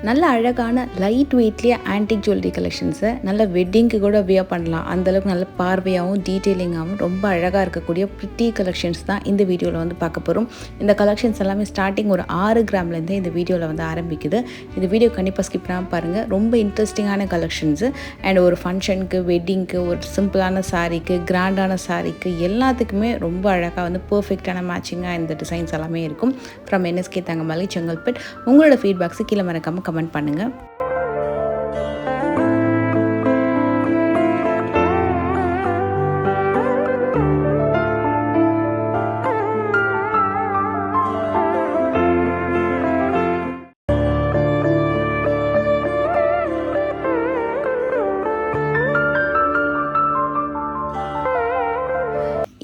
நல்ல அழகான light வெயிட்லேயே antique jewellery கலெக்ஷன்ஸை நல்ல வெட்டிங்க்கு கூட வியர் பண்ணலாம். அந்தளவுக்கு நல்ல பார்வையாகவும் டீட்டெயிலிங்காகவும் ரொம்ப அழகாக இருக்கக்கூடிய ப்ரிட்டி கலெக்ஷன்ஸ் தான் இந்த வீடியோவில் வந்து பார்க்க போகிறோம். இந்த கலெக்ஷன்ஸ் எல்லாமே ஸ்டார்டிங் ஒரு 6 கிராம்லேருந்தே இந்த வீடியோவில் வந்து ஆரம்பிக்குது. இந்த வீடியோ கண்டிப்பாக ஸ்கிப் பண்ணாமல் பாருங்கள். ரொம்ப இன்ட்ரெஸ்டிங்கான கலெக்ஷன்ஸு அண்ட் ஒரு ஃபங்க்ஷனுக்கு, வெட்டிங்க்கு, ஒரு சிம்பிளான சாரீக்கு, கிராண்டான சாரீக்கு எல்லாத்துக்குமே ரொம்ப அழகாக வந்து பர்ஃபெக்டான மேட்சிங்காக இந்த டிசைன்ஸ் எல்லாமே இருக்கும். From NSK Thangamalai, Chengalpet. உங்களோட ஃபீட்பேக்ஸு கீழே மறக்காமல் கமெண்ட் பண்ணுங்கள்.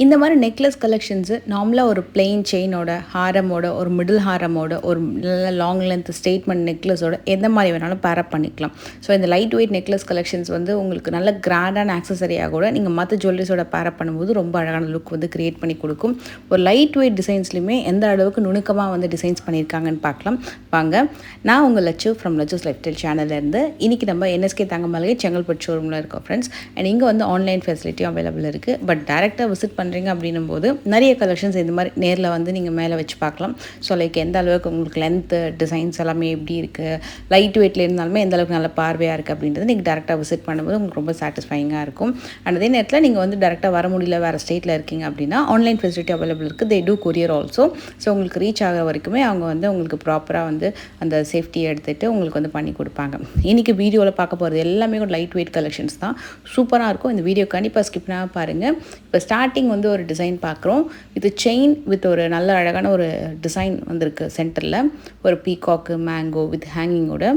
இந்த மாதிரி நெக்லஸ் கலெக்ஷன்ஸு நார்மலாக ஒரு பிளெயின் செயினோட, ஹாரமோட, ஒரு மிடில் ஹாரமோட, ஒரு நல்ல லாங் லென்த் ஸ்டேட்மெண்ட் நெக்லஸோட எந்த மாதிரி வேணாலும் பேரப் பண்ணிக்கலாம். ஸோ இந்த லைட் வெயிட் நெக்லஸ் கலெக்ஷன்ஸ் வந்து உங்களுக்கு நல்ல கிராண்டான ஆக்சசரியாக கூட நீங்கள் மற்ற ஜுவல்லரிஸோட பேரப் பண்ணும்போது ரொம்ப அழகான லுக் வந்து க்ரியேட் பண்ணி கொடுக்கும். ஒரு லைட் வெயிட் டிசைன்ஸ்லையுமே எந்த அளவுக்கு நுணுக்கமாக வந்து டிசைன்ஸ் பண்ணியிருக்காங்கன்னு பார்க்கலாம் வாங்க. நான் உங்கள் லட்சு ஃப்ரம் லட்சூஸ் லைஃப் ஸ்டைல் சேனல்லேருந்து இன்றைக்கி நம்ம என்எஸ்கே தங்கமலை செங்கல்பட்டு ஷோரூமில் இருக்கோம் ஃப்ரெண்ட்ஸ். அண்ட் இங்கே வந்து ஆன்லைன் ஃபெசிலிட்டியும் அவைலபிள் இருக்குது. பட் டேரெக்டாக விசிட் பண்ணுறீங்க அப்படின்னும் போது நிறைய கலெக்ஷன்ஸ் இந்த மாதிரி நேரில் வந்து நீங்கள் மேலே வச்சு பார்க்கலாம். ஸோ லைக் எந்த அளவுக்கு உங்களுக்கு லென்த்து, டிசைன்ஸ் எல்லாமே எப்படி இருக்குது, லைட் வெயிட்டில் இருந்தாலுமே எந்த அளவுக்கு நல்ல பார்வையாக இருக்குது அப்படின்றது நீங்கள் டேரெக்டாக விசிட் பண்ணும்போது உங்களுக்கு ரொம்ப சாட்டிஸ்ஃபைங்காக இருக்கும். அண்ட் அதே நேரத்தில் நீங்கள் வந்து டேரெக்டாக வர முடியல, வேறு ஸ்டேட்டில் இருக்கீங்க அப்படின்னா ஆன்லைன் ஃபெசிலிட்டி அவைலபிள் இருக்குது. They do courier also. So உங்களுக்கு ரீச் ஆகிற வரைக்குமே அவங்க வந்து உங்களுக்கு ப்ராப்பராக வந்து அந்த சேஃப்டியை எடுத்துகிட்டு உங்களுக்கு வந்து பண்ணி கொடுப்பாங்க. இன்றைக்கி வீடியோவில் பார்க்க போகிறது எல்லாமே ஒரு லைட் வெயிட் கலெக்ஷன்ஸ் தான். சூப்பராக இருக்கும். இந்த வீடியோ கண்டிப்பாக ஸ்கிப் பண்ணாமல் பாருங்கள். இப்போ ஸ்டார்டிங் வந்து ஒரு டிசைன் பார்க்குறோம். இது செயின் வித் ஒரு நல்ல அழகான ஒரு டிசைன் வந்திருக்கு. சென்டரில் ஒரு பீகாக்கு, மேங்கோ வித் ஹேங்கிங்கோட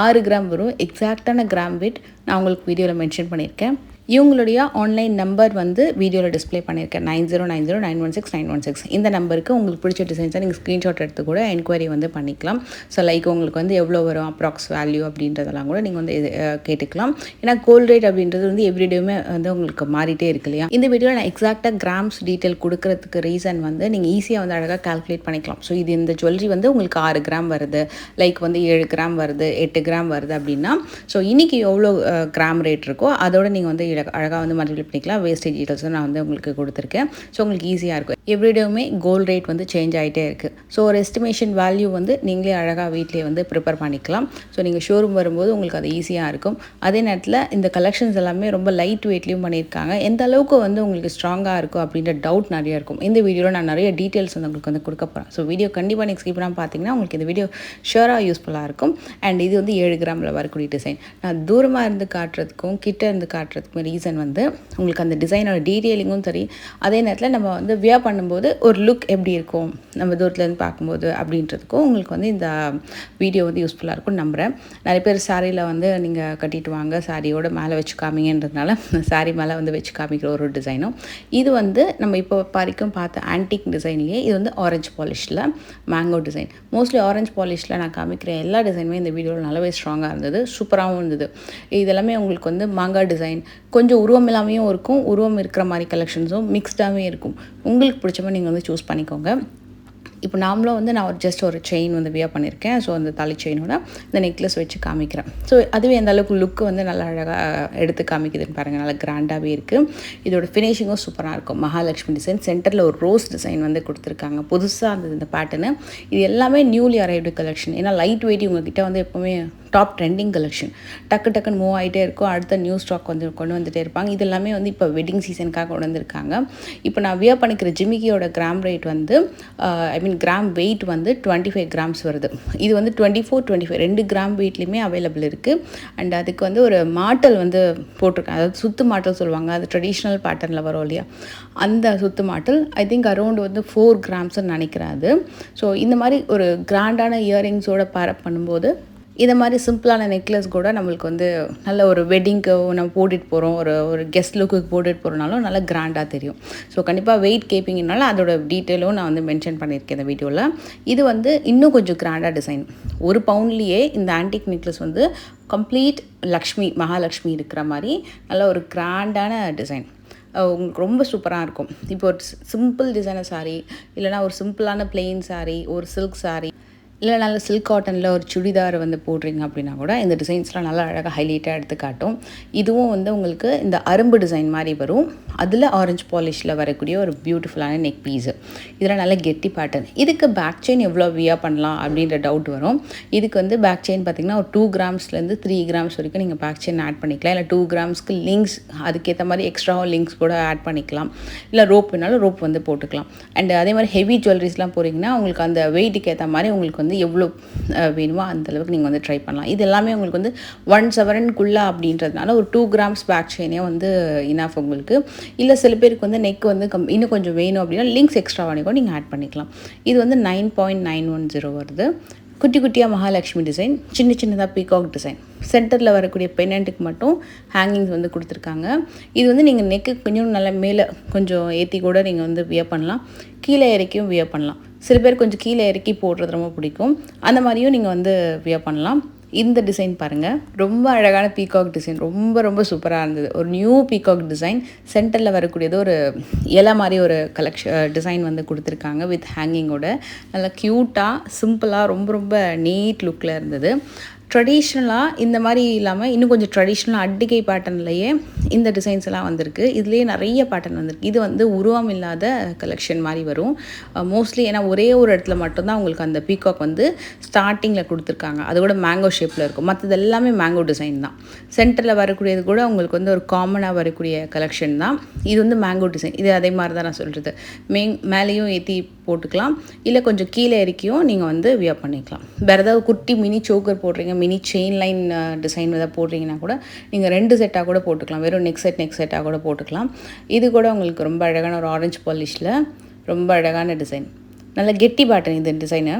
6 கிராம் வரும். எக்ஸாக்டான கிராம் வெயிட் நான் உங்களுக்கு வீடியோவில் மென்ஷன் பண்ணியிருக்கேன். இவங்களுடைய ஆன்லைன் நம்பர் வந்து வீடியோவில் டிஸ்பிளே பண்ணியிருக்கேன். 9090916916. இந்த நம்பருக்கு உங்களுக்கு பிடிச்ச டிசைன்ஸை நீங்கள் ஸ்க்ரீன்ஷாட் எடுத்து கூட என்கொயரி வந்து பண்ணிக்கலாம். ஸோ லைக் உங்களுக்கு வந்து எவ்வளோ வரும் அப்ராக்ஸ் வேல்யூ அப்படின்றதெல்லாம் கூட நீங்கள் வந்து கேட்டுக்கலாம். ஏன்னா கோல்ட் ரேட் அப்படின்றது வந்து எவ்ரிடேயுமே வந்து உங்களுக்கு மாறிட்டே இருக்கு இல்லையா. இந்த வீடியோவில் நான் எக்ஸாக்டாக கிராம்ஸ் டீட்டெயில் கொடுக்கறதுக்கு ரீசன் வந்து நீங்கள் ஈஸியாக வந்து அழகாக கால்குலேட் பண்ணிக்கலாம். ஸோ இது இந்த ஜுவல்லரி வந்து உங்களுக்கு 6 கிராம் வருது, லைக் வந்து 7 கிராம் வருது, 8 கிராம் வருது அப்படின்னா ஸோ இன்றைக்கி எவ்வளோ கிராம் ரேட் இருக்கோ அதோட நீங்கள் வந்து அழகாக வந்து மல்டிப்ளை பண்ணிக்கலாம். வேஸ்டேஜ் டீட்டெயில்ஸும் நான் வந்து உங்களுக்கு கொடுத்துருக்கேன். ஸோ உங்களுக்கு ஈஸியாக இருக்கும். எவ்ரிடேவுமே கோல்ட் ரேட் வந்து சேஞ்ச் ஆகிட்டே இருக்குது. ஸோ ஒரு எஸ்டிமேஷன் வேல்யூ வந்து நீங்களே அழகாக வீட்டிலே வந்து ப்ரிப்பேர் பண்ணிக்கலாம். ஸோ நீங்கள் ஷோரூம் வரும்போது உங்களுக்கு அது ஈஸியாக இருக்கும். அதே நேரத்தில் இந்த கலெக்ஷன்ஸ் எல்லாமே ரொம்ப லைட் வெயிட்லேயும் பண்ணியிருக்காங்க. எந்த அளவுக்கு வந்து உங்களுக்கு ஸ்ட்ராங்காக இருக்கும் அப்படின்ற டவுட் நிறையா இருக்கும். இந்த வீடியோவில் நான் நிறைய டீட்டெயில்ஸ் வந்து உங்களுக்கு வந்து கொடுக்க போகிறேன். ஸோ வீடியோ கண்டிப்பாக நீங்கள் ஸ்கிப் பண்ணாமல் பார்த்தீங்கன்னா உங்களுக்கு இந்த வீடியோ ஷுவராக யூஸ்ஃபுல்லாக இருக்கும். அண்ட் இது வந்து 7 கிராமில் வரக்கூடிய டிசைன். நான் தூரமாக இருந்து காட்டுறதுக்கும் கிட்ட இருந்து காட்டுறதுக்கும் ரீசன் வந்து உங்களுக்கு அந்த டிசைனோட டீட்டெயிலிங்கும் சரி, அதே நேரத்தில் நம்ம வந்து வியர் பண்ணும்போது ஒரு லுக் எப்படி இருக்கும் நம்ம தூரத்துலேருந்து பார்க்கும்போது அப்படின்றதுக்கும் உங்களுக்கு வந்து இந்த வீடியோ வந்து யூஸ்ஃபுல்லாக இருக்கும்னு நம்புகிறேன். நிறைய பேர் சாரியில் வந்து நீங்கள் கட்டிட்டு வாங்க, சாரியோட மேலே வச்சு காமிங்கன்றதுனால சாரி மேலே வந்து வச்சு காமிக்கிற ஒரு டிசைனும். இது வந்து நம்ம இப்போ வரைக்கும் பார்த்த ஆன்டிக் டிசைன்லேயே இது வந்து ஆரஞ்சு பாலிஷில் மேங்கோ டிசைன். மோஸ்ட்லி ஆரஞ்சு பாலிஷில் நான் காமிக்கிற எல்லா டிசைனுமே இந்த வீடியோவில் நல்லாவே ஸ்ட்ராங்காக இருந்தது, சூப்பராகவும் இருந்தது. இதெல்லாமே உங்களுக்கு வந்து மாங்காய் டிசைன் கொஞ்சம் உருவம் இல்லாமையும் இருக்கும், உருவம் இருக்கிற மாதிரி கலெக்ஷன்ஸும் மிக்ஸ்டாகவே இருக்கும். உங்களுக்கு பிடிச்ச மாதிரி நீங்கள் வந்து சூஸ் பண்ணிக்கோங்க. இப்போ நாமளும் வந்து நான் ஜஸ்ட் ஒரு செயின் வந்து வியர் பண்ணியிருக்கேன். ஸோ அந்த தாலி செயினோட இந்த நெக்லஸ் வச்சு காமிக்கிறேன். ஸோ அதுவே அந்த அளவுக்கு லுக்கு வந்து நல்லா அழகாக எடுத்து காமிக்குதுன்னு பாருங்கள். நல்லா கிராண்டாகவே இருக்குது. இதோட ஃபினிஷிங்கும் சூப்பராக இருக்கும். மகாலட்சுமி டிசைன், சென்டரில் ஒரு ரோஸ் டிசைன் வந்து கொடுத்துருக்காங்க. புதுசாக இருந்தது இந்த பேட்டர்னு. இது எல்லாமே நியூலி அரைவ்டு கலெக்ஷன். ஏன்னா லைட் வெயிட் உங்ககிட்ட வந்து எப்போவுமே டாப் ட்ரெண்டிங் கலெக்ஷன். டக்குன்னு மூவ் ஆகிட்டே இருக்கும். அடுத்த நியூ ஸ்டாக் வந்து கொண்டு வந்துகிட்டே இருப்பாங்க. இது எல்லாமே வந்து இப்போ வெட்டிங் சீசனுக்காக கொண்டு வந்திருக்காங்க. இப்போ நான் வியர் பண்ணிக்கிற ஜிமிக்கியோட கிராம் ரேட் வந்து கிராம் வெயிட் வந்து 25 கிராம்ஸ் வருது. இது வந்து 24, 25 2 கிராம் வெயிட்லேயுமே அவைலபிள் இருக்குது. அண்ட் அதுக்கு வந்து ஒரு மாட்டல் வந்து போட்டிருக்காங்க. அதாவது சுத்து மாட்டல் சொல்லுவாங்க. அது ட்ரெடிஷ்னல் பேட்டர்னில் வரும் இல்லையா, அந்த சுத்து மாட்டல் ஐ திங்க் அரௌண்ட் வந்து 4 கிராம்ஸ்ன்னு நினைக்கிறேன் அது. ஸோ இந்த மாதிரி ஒரு கிராண்டான இயரிங்ஸோட பேரப் பண்ணும்போது இதை மாதிரி சிம்பிளான நெக்லஸ் கூட நம்மளுக்கு வந்து நல்ல ஒரு வெட்டிங்க்கு நம்ம போட்டுட்டு போகிறோம், ஒரு கெஸ்ட் லுக்குக்கு போட்டுட்டு போகிறனாலும் நல்லா கிராண்டாக தெரியும். ஸோ கண்டிப்பாக வெயிட் கேப்பிங்கனால அதோட டீட்டெயிலும் நான் வந்து மென்ஷன் பண்ணியிருக்கேன் இந்த வீடியோவில். இது வந்து இன்னும் கொஞ்சம் கிராண்டாக டிசைன். 1 பவுண்ட்லேயே இந்த ஆன்டிக் நெக்லஸ் வந்து கம்ப்ளீட் லக்ஷ்மி, மகாலட்சுமி இருக்கிற மாதிரி நல்ல ஒரு கிராண்டான டிசைன். உங்களுக்கு ரொம்ப சூப்பராக இருக்கும். இப்போ ஒரு சிம்பிள் டிசைனர் சாரீ, இல்லைனா ஒரு சிம்பிளான பிளெயின் சாரீ, ஒரு சில்க் சாரீ, இல்லை நல்ல சில்க் காட்டனில் ஒரு சுடிதார் வந்து போடுறீங்க அப்படின்னா கூட இந்த டிசைன்ஸ்லாம் நல்லா அழகாக ஹைலைட்டாக எடுத்து காட்டும். இதுவும் வந்து உங்களுக்கு இந்த அரும்பு டிசைன் மாதிரி வரும். அதில் ஆரஞ்சு பாலிஷில் வரக்கூடிய ஒரு பியூட்டிஃபுல்லான நெக் பீஸு. இதில் நல்ல கெட்டி பேட்டர்ன். இதுக்கு பேக் செயின் எவ்வளோ வியா பண்ணலாம் அப்படின்ற டவுட் வரும். இதுக்கு வந்து பேக் செயின் பார்த்திங்கன்னா ஒரு 2 கிராம்ஸ்லேருந்து 3 கிராம்ஸ் வரைக்கும் நீங்கள் பேக் செயின் ஆட் பண்ணிக்கலாம். இல்லை 2 கிராம்ஸ்க்கு லிங்க்ஸ் அதுக்கேற்ற மாதிரி எக்ஸ்ட்ராவாக லிங்க்ஸ் கூட ஆட் பண்ணிக்கலாம். இல்லை ரோப் வேணாலும் ரோப் வந்து போட்டுக்கலாம். அண்ட் அதே மாதிரி ஹெவி ஜுவல்லரிஸ்லாம் போகிறீங்கன்னா உங்களுக்கு அந்த வெயிட்டுக்கு ஏற்ற மாதிரி உங்களுக்கு வந்து எவ்வளோ வேணுமோ அந்தளவுக்கு நீங்கள் வந்து ட்ரை பண்ணலாம். இது எல்லாமே உங்களுக்கு வந்து 1 சவரனுக்குள்ளே அப்படின்றதுனால ஒரு 2 கிராம்ஸ் பேக் செயினே வந்து இனாஃப் உங்களுக்கு. இல்லை சில பேருக்கு வந்து நெக் வந்து இன்னும் கொஞ்சம் வேணும் அப்படின்னா லிங்க்ஸ் எக்ஸ்ட்ரா கூட நீங்கள் ஆட் பண்ணிக்கலாம். இது வந்து 9.910 வருது. குட்டி குட்டியாக மகாலட்சுமி டிசைன், சின்ன சின்னதாக பீகாக் டிசைன். சென்டரில் வரக்கூடிய பெனண்ட்டுக்கு மட்டும் ஹேங்கிங்ஸ் வந்து கொடுத்துருக்காங்க. இது வந்து நீங்கள் நெக்கு கொஞ்சம் நல்லா மேலே கொஞ்சம் ஏற்றி கூட நீங்கள் வந்து வியர் பண்ணலாம். கீழே இறக்கியும் வியர் பண்ணலாம். சில பேர் கொஞ்சம் கீழே இறக்கி போடுறது ரொம்ப பிடிக்கும். அந்த மாதிரியும் நீங்கள் வந்து வியர் பண்ணலாம். இந்த டிசைன் பாருங்கள், ரொம்ப அழகான பீகாக் டிசைன், ரொம்ப ரொம்ப சூப்பராக இருந்தது. ஒரு நியூ பீகாக் டிசைன், சென்டரில் வரக்கூடியது ஒரு இலை மாதிரி ஒரு டிசைன் வந்து கொடுத்துருக்காங்க வித் ஹேங்கிங்கோட. நல்லா க்யூட்டாக சிம்பிளாக ரொம்ப ரொம்ப நீட் லுக்கில் இருந்தது. ட்ரெடிஷ்னலாக இந்த மாதிரி இல்லாமல் இன்னும் கொஞ்சம் ட்ரெடிஷ்னலாக அட்டிகை பேட்டர்ன்லேயே இந்த டிசைன்ஸ் எல்லாம் வந்திருக்கு. இதுலேயே நிறைய பேட்டர்ன் வந்திருக்கு. இது வந்து உருவம் இல்லாத கலெக்ஷன் மாதிரி வரும் மோஸ்ட்லி. ஏன்னா ஒரே ஒரு இடத்துல மட்டும்தான் உங்களுக்கு அந்த பீகாக் வந்து ஸ்டார்டிங்கில் கொடுத்துருக்காங்க. அது கூட மேங்கோ ஷேப்பில் இருக்கும். மற்றது எல்லாமே மேங்கோ டிசைன் தான். சென்டரில் வரக்கூடியது கூட உங்களுக்கு வந்து ஒரு காமனாக வரக்கூடிய கலெக்ஷன் தான். இது வந்து மேங்கோ டிசைன். இது அதே மாதிரி தான் நான் சொல்கிறது. மேலேயும் ஏற்றி போட்டுக்கலாம். இல்லை கொஞ்சம் கீழே இறக்கியும் நீங்கள் வந்து வியர் பண்ணிக்கலாம். வேறு ஏதாவது குட்டி மினி சோக்கர் போடுறீங்க, மினி செயின் லைன் டிசைன் எதாவது போடுறீங்கன்னா கூட நீங்கள் 2 செட்டாக கூட போட்டுக்கலாம். வெறும் நெக் செட்டாக கூட போட்டுக்கலாம். இது கூட உங்களுக்கு ரொம்ப அழகான ஒரு ஆரஞ்சு பாலிஷில் ரொம்ப அழகான டிசைன். நல்ல கெட்டி பேட்டர்ன் இந்த டிசைனு.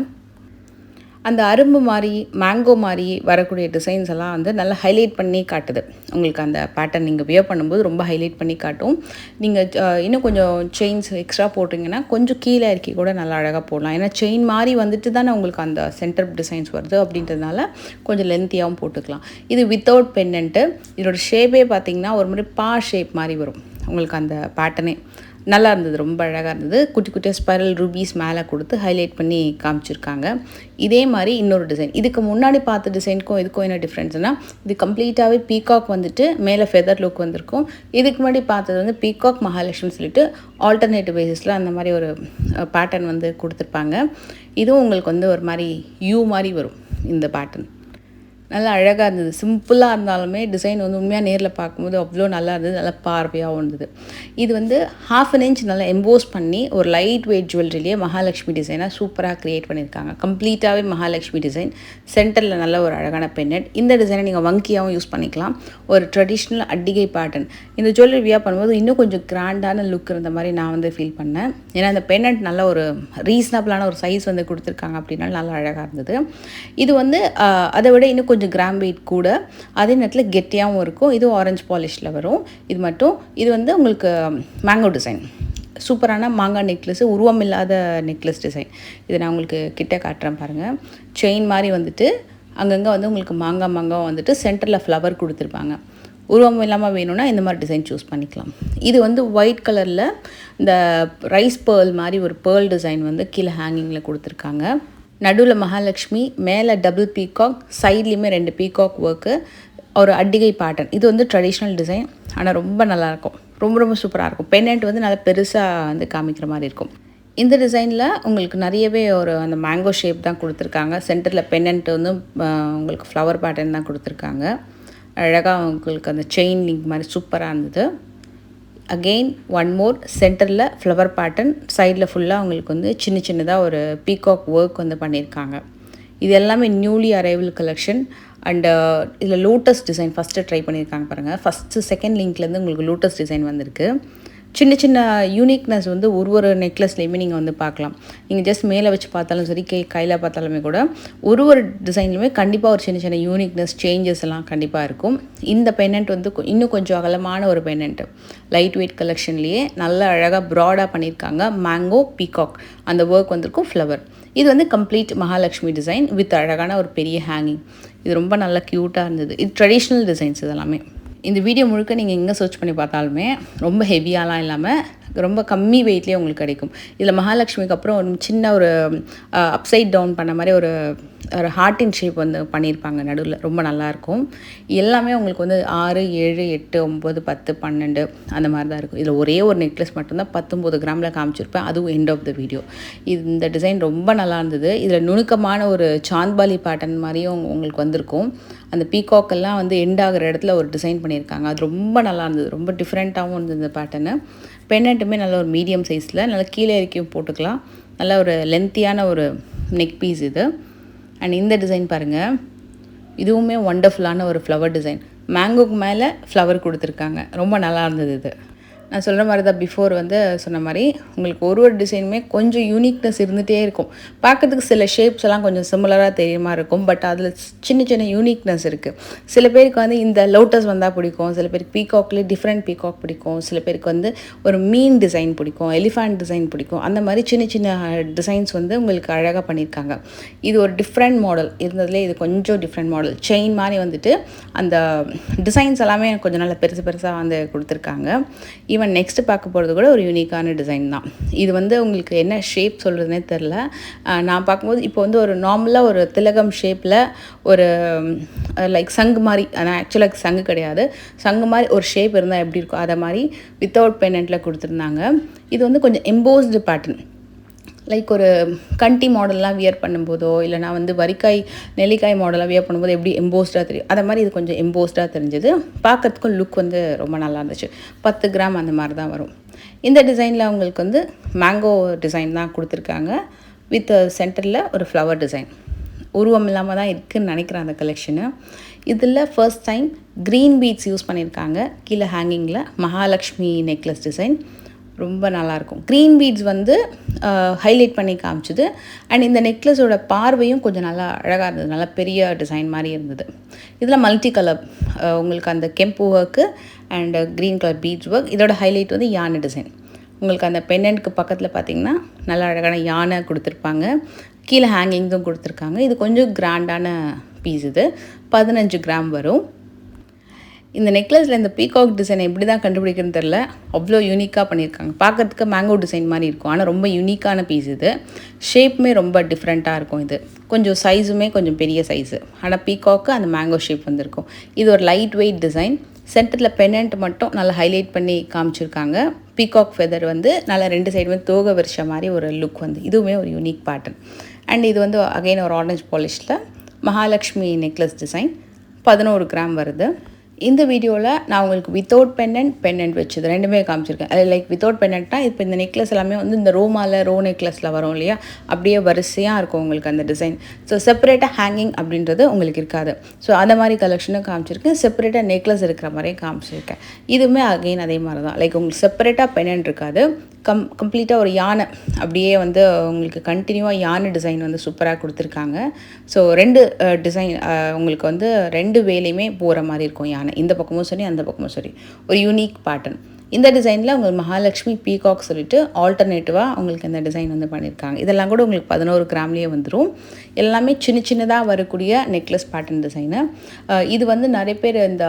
அந்த அரும்பு மாதிரி மேங்கோ மாதிரி வரக்கூடிய டிசைன்ஸ் எல்லாம் வந்து நல்லா ஹைலைட் பண்ணி காட்டுது. உங்களுக்கு அந்த பேட்டர்ன் நீங்கள் வியர் பண்ணும்போது ரொம்ப ஹைலைட் பண்ணி காட்டும். நீங்கள் இன்னும் கொஞ்சம் செயின்ஸ் எக்ஸ்ட்ரா போட்டிங்கன்னா கொஞ்சம் கீழே இறக்கி கூட நல்லா அழகாக போடலாம். ஏன்னா செயின் மாதிரி வந்துட்டு தானே உங்களுக்கு அந்த சென்டர் டிசைன்ஸ் வருது அப்படின்றதுனால கொஞ்சம் லென்த்தியாகவும் போட்டுக்கலாம். இது வித்தவுட் பென்னண்ட்டு. இதோட ஷேப்பே பார்த்திங்கன்னா ஒரு மாதிரி ஷேப் மாதிரி வரும் உங்களுக்கு அந்த பேட்டர்னே. நல்லா இருந்தது, ரொம்ப அழகாக இருந்தது. குட்டி குட்டியாக ஸ்பைரல் ரூபீஸ் மேலே கொடுத்து ஹைலைட் பண்ணி காமிச்சிருக்காங்க. இதே மாதிரி இன்னொரு டிசைன். இதுக்கு முன்னாடி பார்த்த டிசைனுக்கும் இதுக்கும் என்ன டிஃப்ரென்ஸ்னால், இது கம்ப்ளீட்டாகவே பீகாக் வந்துட்டு மேலே ஃபெதர் லுக் வந்திருக்கும். இதுக்கு முன்னாடி பார்த்தது வந்து பீகாக் மகாலட்சுமி சொல்லிட்டு ஆல்டர்னேட்டிவ் பேசிஸில் அந்த மாதிரி ஒரு பேட்டர்ன் வந்து கொடுத்துருப்பாங்க. இதுவும் உங்களுக்கு வந்து ஒரு மாதிரி யூ மாதிரி வரும் இந்த பேட்டர்ன். நல்லா அழகாக இருந்தது. சிம்பிளாக இருந்தாலுமே டிசைன் வந்து உண்மையாக நேரில் பார்க்கும்போது அவ்வளோ நல்லா இருந்தது. நல்லா பார்வையாகவும் இருந்தது. இது வந்து 1/2 இன்ச் நல்லா எம்போஸ் பண்ணி ஒரு லைட் வெயிட் ஜுவல்லரிலேயே மகாலட்சுமி டிசைனாக சூப்பராக க்ரியேட் பண்ணியிருக்காங்க. கம்ப்ளீட்டாகவே மகாலட்சுமி டிசைன். சென்டரில் நல்ல ஒரு அழகான பென்னட். இந்த டிசைனை நீங்கள் வங்கியாகவும் யூஸ் பண்ணிக்கலாம். ஒரு ட்ரெடிஷ்னல் அட்டிகை பேட்டர்ன். இந்த ஜுவல்லரி வியர் பண்ணும்போது இன்னும் கொஞ்சம் கிராண்டான லுக் இருந்த மாதிரி நான் வந்து ஃபீல் பண்ணேன். ஏன்னா இந்த பென்னட் நல்ல ஒரு ரீசனபிளான ஒரு சைஸ் வந்து கொடுத்துருக்காங்க அப்படின்னாலும் நல்லா அழகாக இருந்தது. இது வந்து அதை விட இன்னும் கொஞ்சம் கிராம் வெயிட் கூட, அதே நேரத்தில் கெட்டியாகவும் இருக்கும். இதுவும் ஆரஞ்சு பாலிஷில் வரும். இது வந்து உங்களுக்கு மேங்கோ டிசைன். சூப்பரான மாங்காய் நெக்லஸ், உருவம் இல்லாத நெக்லஸ் டிசைன். இதை நான் உங்களுக்கு கிட்ட காட்டுறேன் பாருங்கள். செயின் மாதிரி வந்துட்டு அங்கங்கே வந்து உங்களுக்கு மாங்காய் வந்துட்டு சென்டரில் ஃப்ளவர் கொடுத்துருப்பாங்க. உருவம் இல்லாமல் வேணும்னா இந்த மாதிரி டிசைன் சூஸ் பண்ணிக்கலாம். இது வந்து ஒயிட் கலரில் இந்த ரைஸ் பேர்ல் மாதிரி ஒரு பேர்ல் டிசைன் வந்து கீழே ஹேங்கிங்கில் கொடுத்துருக்காங்க. நடுவில் மகாலட்சுமி, மேலே டபுள் பீகாக், சைட்லேயுமே 2 பீகாக் ஒர்க்கு, ஒரு அட்டிகை பேட்டர்ன். இது வந்து ட்ரெடிஷ்னல் டிசைன். ஆனால் ரொம்ப நல்லாயிருக்கும். ரொம்ப ரொம்ப சூப்பராக இருக்கும். பென்னண்ட் வந்து நல்லா பெருசாக வந்து காமிக்கிற மாதிரி இருக்கும். இந்த டிசைனில் உங்களுக்கு நிறையவே ஒரு அந்த மேங்கோ ஷேப் தான் கொடுத்துருக்காங்க. சென்டரில் பென்னண்ட் வந்து உங்களுக்கு ஃப்ளவர் பேட்டர்ன் தான் கொடுத்துருக்காங்க. அழகாக உங்களுக்கு அந்த செயின் லிங்க் மாதிரி சூப்பராக இருந்தது. அகெயின் ஒன் மோர், சென்டரில் ஃப்ளவர் பேட்டர்ன், சைடில் ஃபுல்லாக உங்களுக்கு வந்து சின்ன சின்னதாக ஒரு பீகாக் ஒர்க் வந்து பண்ணியிருக்காங்க. இது எல்லாமே நியூலி அரைவல் கலெக்ஷன். அண்டு இதில் லோட்டஸ் டிசைன் ஃபஸ்ட்டு ட்ரை பண்ணியிருக்காங்க பாருங்கள். ஃபஸ்ட்டு செகண்ட் லிங்க்லேருந்து உங்களுக்கு லோட்டஸ் டிசைன் வந்திருக்கு. சின்ன சின்ன யூனிக்னஸ் வந்து ஒரு நெக்லஸ்லேயுமே நீங்கள் வந்து பார்க்கலாம். நீங்கள் ஜஸ்ட் மேலே வச்சு பார்த்தாலும் சரி, கையில் பார்த்தாலுமே கூட ஒரு டிசைன்லையுமே கண்டிப்பாக ஒரு சின்ன சின்ன யூனிக்னஸ் சேஞ்சஸ் எல்லாம் கண்டிப்பாக இருக்கும். இந்த பென்னண்ட் வந்து இன்னும் கொஞ்சம் அகலமான ஒரு பென்னண்ட்டு. லைட் வெயிட் கலெக்ஷன்லேயே நல்ல அழகாக ப்ராடாக பண்ணியிருக்காங்க. மேங்கோ பீகாக் அந்த ஒர்க் வந்திருக்கும், ஃப்ளவர். இது வந்து கம்ப்ளீட் மகாலட்சுமி டிசைன் வித் அழகான ஒரு பெரிய ஹேங்கிங். இது ரொம்ப நல்லா க்யூட்டாக இருந்தது. இது ட்ரெடிஷ்னல் டிசைன்ஸ் இதெல்லாமே. இந்த வீடியோ முழுக்க நீங்கள் எங்கே சர்ச் பண்ணி பார்த்தாலுமே ரொம்ப ஹெவியாலாம் இல்லாமல் ரொம்ப கம்மி வெயிட்லேயே உங்களுக்கு கிடைக்கும். இதில் மகாலட்சுமிக்கு அப்புறம் ஒரு சின்ன ஒரு அப்சைட் டவுன் பண்ண மாதிரி ஒரு ஹார்ட்டின் ஷேப் வந்து பண்ணியிருப்பாங்க நடுவில். ரொம்ப நல்லாயிருக்கும். எல்லாமே உங்களுக்கு வந்து 6, 7, 8, 9, 10, 12 அந்த மாதிரி தான் இருக்கும். இதில் ஒரே ஒரு நெக்லஸ் மட்டும்தான் 19 கிராமில் காமிச்சிருப்பேன். அதுவும் எண்ட் ஆஃப் த வீடியோ. இந்த டிசைன் ரொம்ப நல்லா இருந்தது. இதில் நுணுக்கமான ஒரு சாந்த்பாலி பேட்டர்ன் மாதிரியும் உங்களுக்கு வந்திருக்கும். அந்த பீகாக்கெல்லாம் வந்து எண்ட் ஆகிற இடத்துல ஒரு டிசைன் பண்ணியிருக்காங்க. அது ரொம்ப நல்லா இருந்தது. ரொம்ப டிஃப்ரெண்ட்டாகவும் இருந்தது இந்த பேட்டர்னு. பென்னட்டுமே நல்ல ஒரு மீடியம் சைஸில் நல்லா கீழே இறக்கியும் போட்டுக்கலாம். நல்ல ஒரு லென்த்தியான ஒரு நெக் பீஸ் இது. அண்ட் இந்த டிசைன் பாருங்கள், இதுவுமே ஒண்டர்ஃபுல்லான ஒரு ஃப்ளவர் டிசைன். மேங்கோக்கு மேலே ஃப்ளவர் கொடுத்துருக்காங்க. ரொம்ப நல்லா இருந்தது இது. நான் சொல்கிற மாதிரி தான் பிஃபோர் வந்து சொன்ன மாதிரி உங்களுக்கு ஒரு டிசைனுமே கொஞ்சம் யூனிக்னஸ் இருந்துகிட்டே இருக்கும். பார்க்கறதுக்கு சில ஷேப்ஸ் எல்லாம் கொஞ்சம் சிமிலராக தெரியுமா இருக்கும். பட் அதில் சின்ன சின்ன யூனிக்னஸ் இருக்குது. சில பேருக்கு வந்து இந்த லோட்டஸ் வந்தால் பிடிக்கும், சில பேருக்கு பீகாக்லேயே டிஃப்ரெண்ட் பீகாக் பிடிக்கும், சில பேருக்கு வந்து ஒரு மீன் டிசைன் பிடிக்கும், எலிஃபண்ட் டிசைன் பிடிக்கும். அந்த மாதிரி சின்ன சின்ன டிசைன்ஸ் வந்து உங்களுக்கு அழகாக பண்ணியிருக்காங்க. இது ஒரு டிஃப்ரெண்ட் மாடல் இருந்ததுலேயே இது கொஞ்சம் டிஃப்ரெண்ட் மாடல். செயின் மாதிரி வந்துட்டு அந்த டிசைன்ஸ் எல்லாமே கொஞ்சம் நல்லா பெருசு பெருசாக வந்து கொடுத்துருக்காங்க. ஈவன் நெக்ஸ்ட்டு பார்க்க போகிறது கூட ஒரு யூனிக்கான டிசைன் தான். இது வந்து உங்களுக்கு என்ன ஷேப் சொல்கிறதுனே தெரில. நான் பார்க்கும்போது இப்போ வந்து ஒரு நார்மலாக ஒரு திலகம் ஷேப்பில் ஒரு லைக் சங்கு மாதிரி, ஆனால் ஆக்சுவலாக சங்கு கிடையாது, சங்கு மாதிரி ஒரு ஷேப் இருந்தால் எப்படி இருக்கும் அதை மாதிரி வித்தவுட் பென்னட்டில் கொடுத்துருந்தாங்க. இது வந்து கொஞ்சம் எம்போஸ்டு பேட்டர்ன், லைக் ஒரு கண்டி மாடல்லாம் வியர் பண்ணும்போதோ இல்லைனா வந்து வரிக்காய் நெல்லிக்காய் மாடலாக வியர் பண்ணும்போது எப்படி எம்போஸ்டாக தெரியும், அதை மாதிரி இது கொஞ்சம் எம்போஸ்டாக தெரிஞ்சது. பார்க்கறதுக்கும் லுக் வந்து ரொம்ப நல்லா இருந்துச்சு. 10 கிராம் அந்த மாதிரி தான் வரும். இந்த டிசைனில் உங்களுக்கு வந்து மேங்கோ டிசைன் தான் கொடுத்துருக்காங்க. வித் சென்டரில் ஒரு ஃப்ளவர் டிசைன். உருவம் இல்லாமல் தான் இருக்குதுன்னு நினைக்கிறேன் அந்த கலெக்ஷனு. இதில் first time green beads use பண்ணியிருக்காங்க. கீழே ஹேங்கிங்கில் மகாலட்சுமி நெக்லஸ் டிசைன் ரொம்ப நல்லாயிருக்கும். க்ரீன் பீட்ஸ் வந்து ஹைலைட் பண்ணி காமிச்சுது. அண்ட் இந்த நெக்லஸோட பார்வையும் கொஞ்சம் நல்லா அழகாக இருந்தது. நல்லா பெரிய டிசைன் மாதிரி இருந்தது. இதில் மல்டி கலர் உங்களுக்கு அந்த கெம்பு work and green colour beads work. இதோட ஹைலைட் வந்து யானை டிசைன். உங்களுக்கு அந்த பென்னண்ட்க்கு பக்கத்தில் பார்த்திங்கன்னா நல்லா அழகான யானை கொடுத்துருப்பாங்க. கீழே ஹேங்கிங்ஸும் கொடுத்துருக்காங்க. இது கொஞ்சம் கிராண்டான பீஸ். இது 15 கிராம் வரும். இந்த நெக்லஸில் இந்த பீகாக் டிசைனை எப்படி தான் கண்டுபிடிக்கிறதுன்னு தெரில. அவ்வளோ யூனிக்காக பண்ணியிருக்காங்க. பார்க்குறதுக்கு மேங்கோ டிசைன் மாதிரி இருக்கும், ஆனால் ரொம்ப யூனிக்கான பீஸ் இது. ஷேப்புமே ரொம்ப டிஃப்ரெண்ட்டாக இருக்கும். இது கொஞ்சம் சைஸுமே கொஞ்சம் பெரிய சைஸு, ஆனால் பீகாக்கு அந்த மேங்கோ ஷேப் வந்துருக்கும். இது ஒரு லைட் வெயிட் டிசைன். சென்டரில் பென்னண்ட் மட்டும் நல்லா ஹைலைட் பண்ணி காமிச்சிருக்காங்க. பீகாக் ஃபெதர் வந்து நல்லா 2 சைடுமே தோகை விரிச்ச மாதிரி ஒரு லுக் வந்து இதுவுமே ஒரு யூனிக் பேட்டர்ன். அண்ட் இது வந்து அகைன் ஒரு ஆரஞ்ச் பாலிஷில் மகாலட்சுமி நெக்லஸ் டிசைன் 11 கிராம் வருது. இந்த வீடியோவில் நான் உங்களுக்கு வித்தவுட் பென்னண்ட் வச்சது ரெண்டுமே காமிச்சிருக்கேன். அது லைக் வித்தவுட் பென்னண்ட்னா இப்போ இந்த நெக்லஸ் எல்லாமே வந்து இந்த ரோ நெக்லஸில் வரும் இல்லையா, அப்படியே வரிசையாக இருக்கும் உங்களுக்கு அந்த டிசைன். ஸோ செப்பரேட்டாக ஹேங்கிங் அப்படின்றது உங்களுக்கு இருக்காது. ஸோ அந்த மாதிரி கலெக்ஷனும் காமிச்சிருக்கேன். செப்பரேட்டாக நெக்லஸ் இருக்கிற மாதிரியே காமிச்சிருக்கேன். இதுவுமே அகெயின் அதே மாதிரி தான். லைக் உங்களுக்கு செப்பரேட்டாக பென்னண்ட் இருக்காது. கம்ப்ளீட்டாக ஒரு யானை அப்படியே வந்து உங்களுக்கு கண்டினியூவாக யானை டிசைன் வந்து சூப்பராக கொடுத்துருக்காங்க. ஸோ 2 டிசைன் உங்களுக்கு வந்து 2 வேலையுமே போகிற மாதிரி இருக்கும் யானை. இந்த பக்கமும் சரி அந்த பக்கமும் சரி ஒரு யூனிக் பேட்டர்ன். இந்த டிசைனில் உங்களுக்கு மகாலட்சுமி பீகாக் சொல்லிட்டு ஆல்டர்னேட்டிவாக உங்களுக்கு இந்த டிசைன் வந்து பண்ணியிருக்காங்க. இதெல்லாம் கூட உங்களுக்கு 11 கிராம்லேயே வந்துடும். எல்லாமே சின்னதாக வரக்கூடிய நெக்லஸ் பேட்டர்ன் டிசைனு. இது வந்து நிறைய பேர் இந்த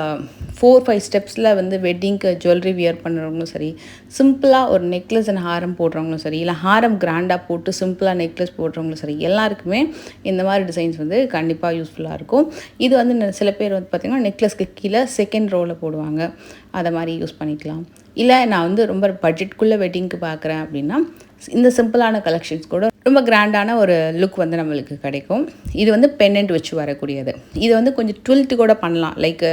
4-5 ஸ்டெப்ஸில் வந்து வெட்டிங்க்கு ஜுவல்லரி வியர் பண்ணுறவங்களும் சரி, சிம்பிளாக ஒரு நெக்லஸ் அண்ட் ஹாரம் போடுறவங்களும் சரி, இல்லை ஹாரம் கிராண்டாக போட்டு சிம்பிளாக நெக்லஸ் போடுறவங்களும் சரி, எல்லாருக்குமே இந்த மாதிரி டிசைன்ஸ் வந்து கண்டிப்பாக யூஸ்ஃபுல்லாக இருக்கும். இது வந்து சில பேர் வந்து பார்த்திங்கன்னா நெக்லஸ்க்கு கீழே செகண்ட் ரோவில் போடுவாங்க. அதை மாதிரி யூஸ் பண்ணிக்கலாம். இல்லை நான் வந்து ரொம்ப பட்ஜெட்குள்ளே வெட்டிங்க்கு பார்க்குறேன் அப்படின்னா இந்த சிம்பிளான கலெக்ஷன்ஸ் கூட ரொம்ப கிராண்டான ஒரு லுக் வந்து நம்மளுக்கு கிடைக்கும். இது வந்து பென்னண்ட் வச்சு வரக்கூடியது. இது வந்து கொஞ்சம் ட்வில்ட் கூட பண்ணலாம். லைக்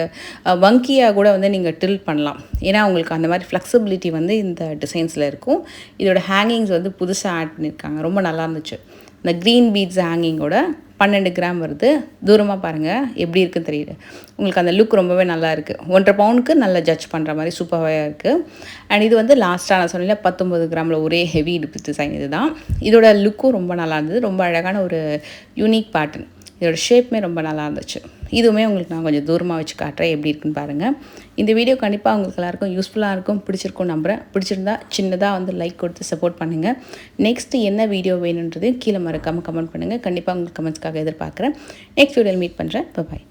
வங்கியாக கூட வந்து நீங்கள் ட்வில் பண்ணலாம். ஏன்னா உங்களுக்கு அந்த மாதிரி ஃப்ளெக்சிபிலிட்டி வந்து இந்த டிசைன்ஸில் இருக்கும். இதோட ஹேங்கிங்ஸ் வந்து புதுசாக ஆட் பண்ணியிருக்காங்க. ரொம்ப நல்லா இருந்துச்சு. இந்த க்ரீன் பீட்ஸ் ஹேங்கிங்கோட 12 கிராம் வருது. தூரமாக பாருங்கள் எப்படி இருக்குன்னு தெரியுது. உங்களுக்கு அந்த லுக் ரொம்பவே நல்லா இருக்குது. 1.5 பவுனுக்கு நல்லா ஜட்ஜ் பண்ணுற மாதிரி சூப்பராக இருக்குது. அண்ட் இது வந்து லாஸ்ட்டாக நான் சொன்னேன் 19 கிராமில் ஒரே ஹெவி டிசைன். இது தான் இதோட லுக்கும் ரொம்ப நல்லா இருந்தது. ரொம்ப அழகான ஒரு யூனிக் பேட்டர்ன். இதோட ஷேப்புமே ரொம்ப நல்லா இருந்துச்சு. இதுவுமே உங்களுக்கு நான் கொஞ்சம் தூரமாக வச்சு காட்டுறேன் எப்படி இருக்குன்னு பாருங்கள். இந்த வீடியோ கண்டிப்பாக உங்களுக்கு எல்லாருக்கும் யூஸ்ஃபுல்லாக இருக்கும், பிடிச்சிருக்கும் நம்புகிறேன். பிடிச்சிருந்தா சின்னதாக வந்து லைக் கொடுத்து சப்போர்ட் பண்ணுங்கள். நெக்ஸ்ட்டு என்ன வீடியோ வேணுன்றதையும் கீழே மறக்காமல் கமெண்ட் பண்ணுங்கள். கண்டிப்பாக உங்களுக்கு கமெண்ட்ஸ்க்காக எதிர்பார்க்குறேன். நெக்ஸ்ட் வீடியோவில் மீட் பண்ணுறேன். பாய்.